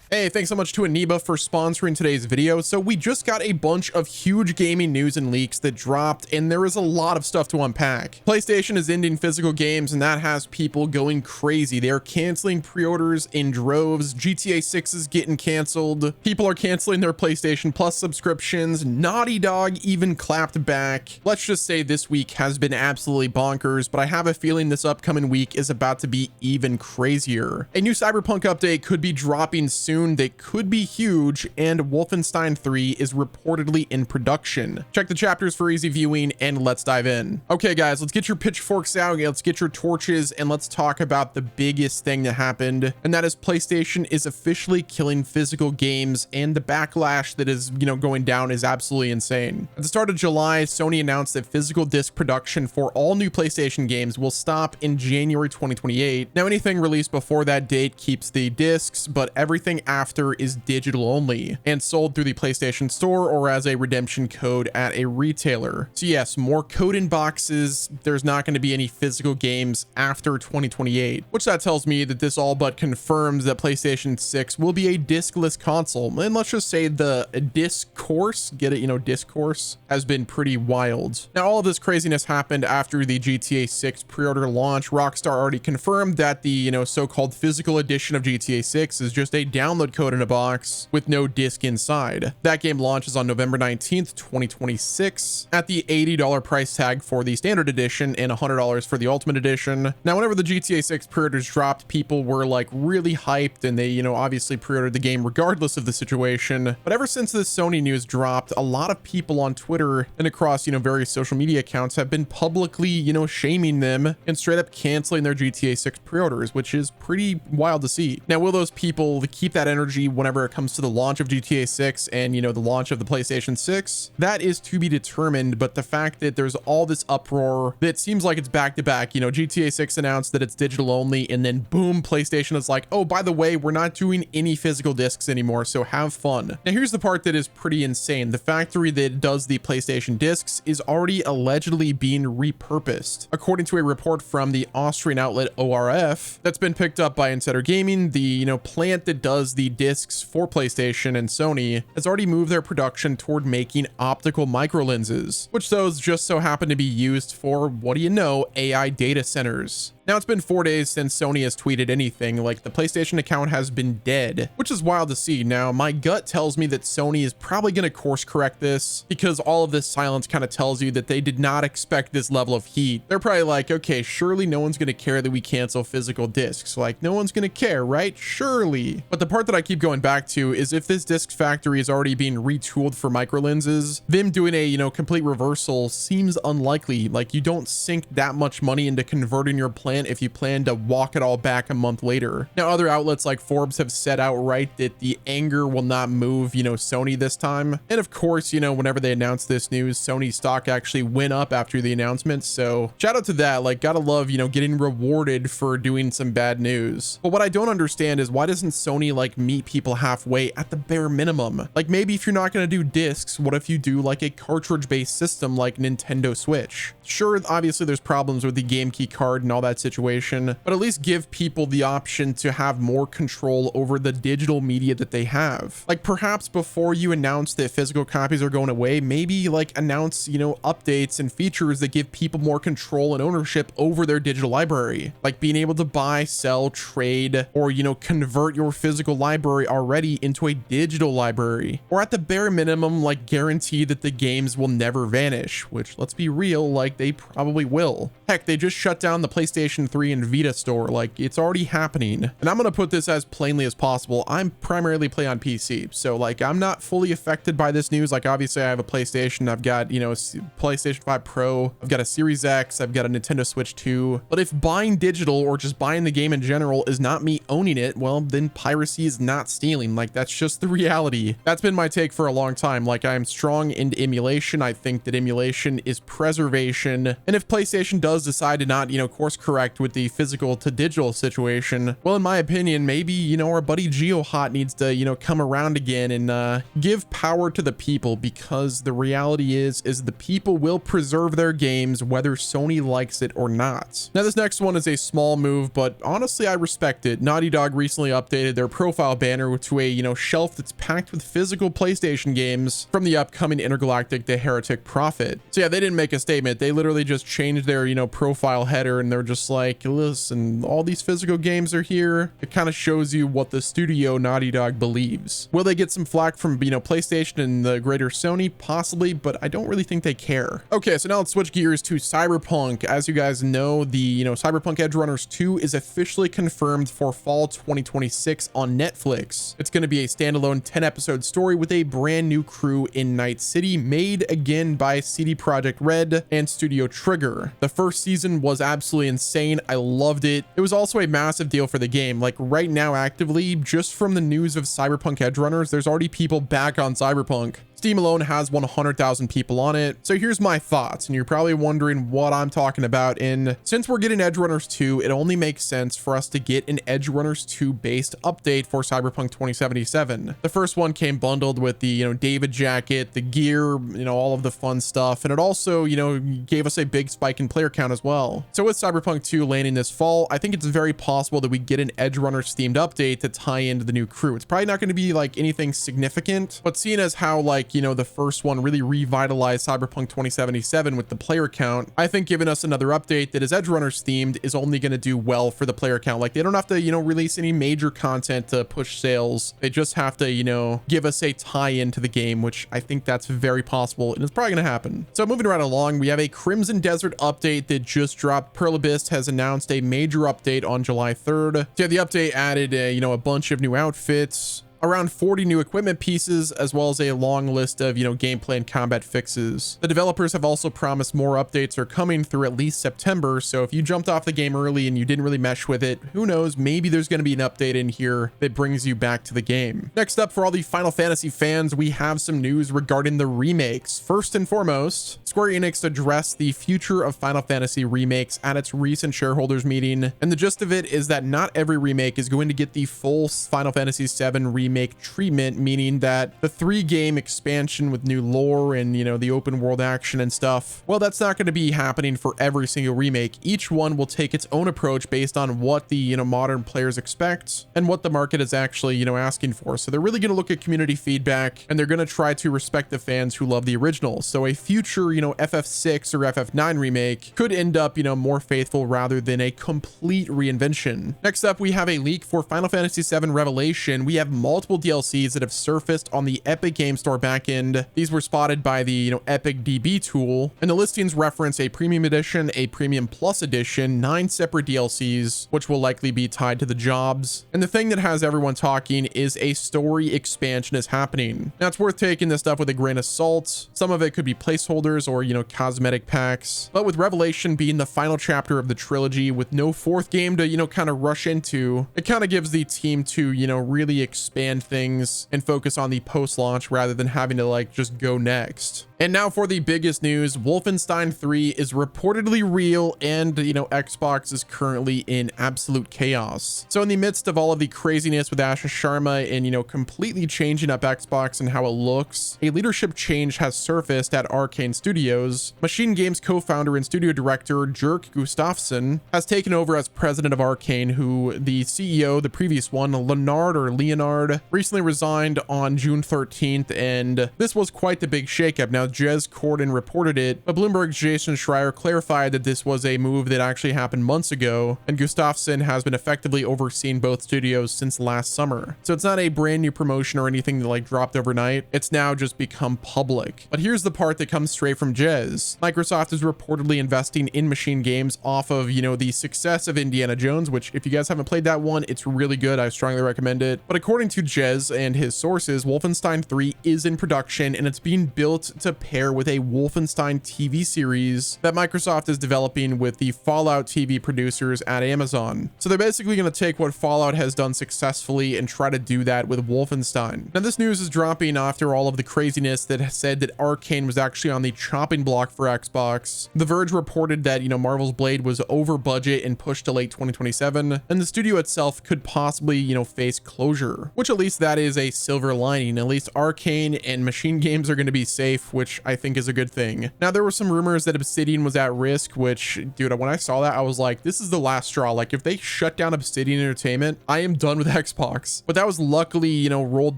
Hey, thanks so much to Aniba for sponsoring today's video. So we just got a bunch of huge gaming news and leaks that dropped, and there is a lot of stuff to unpack. PlayStation is ending physical games, and that has people going crazy. They are canceling pre-orders in droves. GTA 6 is getting canceled. People are canceling their PlayStation Plus subscriptions. Naughty Dog even clapped back. Let's just say this week has been absolutely bonkers, but I have a feeling this upcoming week is about to be even crazier. A new Cyberpunk update could be dropping soon. They could be huge, and Wolfenstein 3 is reportedly in production. Check the chapters for easy viewing, and let's dive in. Okay guys, let's get your pitchforks out, let's get your torches, and let's talk about the biggest thing that happened, and that is PlayStation is officially killing physical games, and the backlash that is, going down is absolutely insane. At the start of July, Sony announced that physical disc production for all new PlayStation games will stop in January 2028. Now, anything released before that date keeps the discs, but everything after is digital only and sold through the PlayStation Store or as a redemption code at a retailer. So yes, more code in boxes. There's not going to be any physical games after 2028, which that tells me that this all but confirms that PlayStation 6 will be a discless console. And let's just say the discourse, get it, discourse has been pretty wild. Now, all of this craziness happened after the GTA 6 pre-order launch. Rockstar already confirmed that the, so-called physical edition of GTA 6 is just a download code in a box with no disc inside. That game launches on November 19th, 2026 at the $80 price tag for the standard edition and $100 for the ultimate edition. Now, whenever the GTA 6 pre-orders dropped, people were like really hyped, and they, obviously pre-ordered the game regardless of the situation. But ever since this Sony news dropped, a lot of people on Twitter and across, various social media accounts have been publicly, shaming them and straight up canceling their GTA 6 pre-orders, which is pretty wild to see. Now, will those people keep that energy whenever it comes to the launch of GTA 6 and, the launch of the PlayStation 6? That is to be determined, but the fact that there's all this uproar that seems like it's back to back, GTA 6 announced that it's digital only, and then boom, PlayStation is like, oh, by the way, we're not doing any physical discs anymore, so have fun. Now, here's the part that is pretty insane. The factory that does the PlayStation discs is already allegedly being repurposed. According to a report from the Austrian outlet ORF that's been picked up by Insider Gaming, the, plant that does the discs for PlayStation and Sony has already moved their production toward making optical micro lenses, which those just so happen to be used for, what do you know, AI data centers. Now, it's been 4 days since Sony has tweeted anything. Like, the PlayStation account has been dead, which is wild to see. Now, my gut tells me that Sony is probably going to course correct this, because all of this silence kind of tells you that they did not expect this level of heat. They're probably like, okay, surely no one's going to care that we cancel physical discs. Like, no one's going to care, right? Surely. But the part that I keep going back to is if this disc factory is already being retooled for micro lenses, them doing a, complete reversal seems unlikely. Like, you don't sink that much money into converting your plant if you plan to walk it all back a month later. Now, other outlets like Forbes have said outright that the anger will not move, Sony this time. And of course, whenever they announced this news, Sony stock actually went up after the announcement. So shout out to that. Like, gotta love, getting rewarded for doing some bad news. But what I don't understand is why doesn't Sony like meet people halfway at the bare minimum? Like, maybe if you're not going to do discs, what if you do like a cartridge based system like Nintendo Switch? Sure, obviously there's problems with the game key card and all that situation, but at least give people the option to have more control over the digital media that they have. Like, perhaps before you announce that physical copies are going away, maybe like announce, updates and features that give people more control and ownership over their digital library, like being able to buy, sell, trade, or, convert your physical library already into a digital library, or at the bare minimum, like guarantee that the games will never vanish, which, let's be real, like they probably will. Heck, they just shut down the PlayStation 3 and Vita store. Like, it's already happening. And I'm going to put this as plainly as possible. I'm primarily play on PC, so like I'm not fully affected by this news. Like, obviously I have a PlayStation, I've got, PlayStation 5 Pro, I've got a Series X, I've got a Nintendo Switch 2. But if buying digital or just buying the game in general is not me owning it, well, then piracy is not stealing. Like, that's just the reality. That's been my take for a long time. Like, I'm strong into emulation. I think that emulation is preservation. And if PlayStation does decide to not, course correct correct with the physical to digital situation, well, in my opinion, maybe, you know, our buddy GeoHot needs to, you know, come around again and give power to the people, because the reality is the people will preserve their games whether Sony likes it or not. Now, this next one is a small move, but honestly, I respect it. Naughty Dog recently updated their profile banner to a, you know, shelf that's packed with physical PlayStation games from the upcoming Intergalactic The Heretic Prophet. So yeah, they didn't make a statement. They literally just changed their, you know, profile header, and they're just like, listen, all these physical games are here. It kind of shows you what the studio Naughty Dog believes. Will they get some flack from, you know, PlayStation and the greater Sony? Possibly, but I don't really think they care. Okay, so now let's switch gears to Cyberpunk. As you guys know, the, you know, Cyberpunk Edge Runners 2 is officially confirmed for fall 2026 on Netflix. It's going to be a standalone 10-episode story with a brand new crew in Night City, made again by CD Projekt Red and Studio Trigger. The first season was absolutely insane. I loved it. It was also a massive deal for the game. Like right now, actively, just from the news of Cyberpunk Edge Runners, there's already people back on Cyberpunk. Steam alone has 100,000 people on it. So here's my thoughts, and you're probably wondering what I'm talking about. And since we're getting Edge Runners 2, it only makes sense for us to get an Edge Runners 2 based update for Cyberpunk 2077. The first one came bundled with the, you know, David jacket, the gear, you know, all of the fun stuff. And it also, you know, gave us a big spike in player count as well. So with Cyberpunk 2 landing this fall, I think it's very possible that we get an Edge Runners themed update to tie into the new crew. It's probably not going to be like anything significant, but seeing as how, like, you know, the first one really revitalized Cyberpunk 2077 with the player count, I think giving us another update that is Edge Runners themed is only going to do well for the player count. Like, they don't have to, you know, release any major content to push sales. They just have to, you know, give us a tie-in to the game, which I think that's very possible, and it's probably going to happen. So moving right along, we have a Crimson Desert update that just dropped. Pearl Abyss has announced a major update on July 3rd. So yeah, the update added you know, a bunch of new outfits, around 40 new equipment pieces, as well as a long list of, you know, gameplay and combat fixes. The developers have also promised more updates are coming through at least September, so if you jumped off the game early and you didn't really mesh with it, who knows, maybe there's going to be an update in here that brings you back to the game. Next up, for all the Final Fantasy fans, we have some news regarding the remakes. First and foremost, Square Enix addressed the future of Final Fantasy remakes at its recent shareholders meeting, and the gist of it is that not every remake is going to get the full Final Fantasy VII remake treatment, meaning that the 3-game expansion with new lore and, you know, the open world action and stuff, well, that's not going to be happening for every single remake. Each one will take its own approach based on what the, you know, modern players expect and what the market is actually, you know, asking for. So they're really going to look at community feedback, and they're going to try to respect the fans who love the original. So a future, you know, FF6 or FF9 remake could end up, you know, more faithful rather than a complete reinvention. Next up, we have a leak for Final Fantasy VII Revelation. We have multiple DLCs that have surfaced on the Epic Game Store backend. These were spotted by the, you know, Epic DB tool, and the listings reference a premium edition, a premium plus edition, 9 separate DLCs, which will likely be tied to the jobs. And the thing that has everyone talking is a story expansion is happening. Now, it's worth taking this stuff with a grain of salt. Some of it could be placeholders or, you know, cosmetic packs, but with Revelation being the final chapter of the trilogy with no 4th game to, you know, kind of rush into, it kind of gives the team to, you know, really expand things and focus on the post-launch rather than having to, like, just go next. And now for the biggest news, Wolfenstein 3 is reportedly real, and, you know, Xbox is currently in absolute chaos. So in the midst of all of the craziness with Asher Sharma and, you know, completely changing up Xbox and how it looks, a leadership change has surfaced at Arkane Studios. Machine Games co-founder and studio director Jörg Gustafsson has taken over as president of Arkane, who the CEO, the previous one, Leonard, recently resigned on June 13th, and this was quite the big shakeup. Now, Jez Corden reported it, but Bloomberg's Jason Schreier clarified that this was a move that actually happened months ago, and Gustafsson has been effectively overseeing both studios since last summer. So it's not a brand new promotion or anything that, like, dropped overnight. It's now just become public. But here's the part that comes straight from Jez. Microsoft is reportedly investing in Machine Games off of, you know, the success of Indiana Jones, which, if you guys haven't played that one, it's really good. I strongly recommend it. But according to Jez and his sources, Wolfenstein 3 is in production, and it's being built to pair with a Wolfenstein TV series that Microsoft is developing with the Fallout TV producers at Amazon. So they're basically going to take what Fallout has done successfully and try to do that with Wolfenstein. Now, this news is dropping after all of the craziness that said that Arkane was actually on the chopping block for Xbox. The Verge reported that, Marvel's Blade was over budget and pushed to late 2027, and the studio itself could possibly, face closure, which at least that is a silver lining. At least Arkane and Machine Games are going to be safe, which I think is a good thing. Now, there were some rumors that Obsidian was at risk, which, dude, when I saw that, I was like, this is the last straw. Like, if they shut down Obsidian Entertainment, I am done with Xbox. But that was luckily, rolled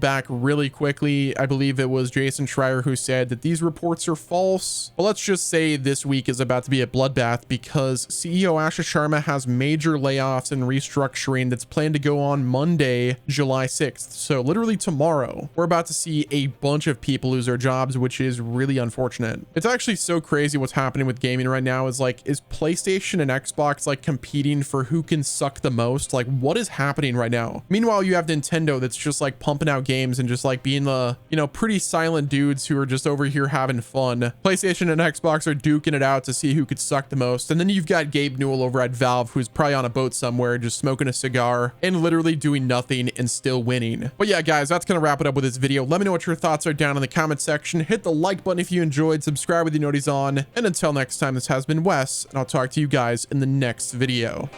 back really quickly. I believe it was Jason Schreier who said that these reports are false. But let's just say this week is about to be a bloodbath because CEO Asha Sharma has major layoffs and restructuring that's planned to go on Monday, July 6th. So literally tomorrow, we're about to see a bunch of people lose their jobs, which is really unfortunate. It's actually so crazy what's happening with gaming right now. Is PlayStation and Xbox like competing for who can suck the most? Like, what is happening right now? Meanwhile, you have Nintendo that's just like pumping out games and just like being the, pretty silent dudes who are just over here having fun. PlayStation and Xbox are duking it out to see who could suck the most. And then you've got Gabe Newell over at Valve, who's probably on a boat somewhere, just smoking a cigar and literally doing nothing and still winning. But yeah, guys, that's going to wrap it up with this video. Let me know what your thoughts are down in the comment section. Hit the like button if you enjoyed, subscribe with your noties on. And until next time, this has been Wes, and I'll talk to you guys in the next video.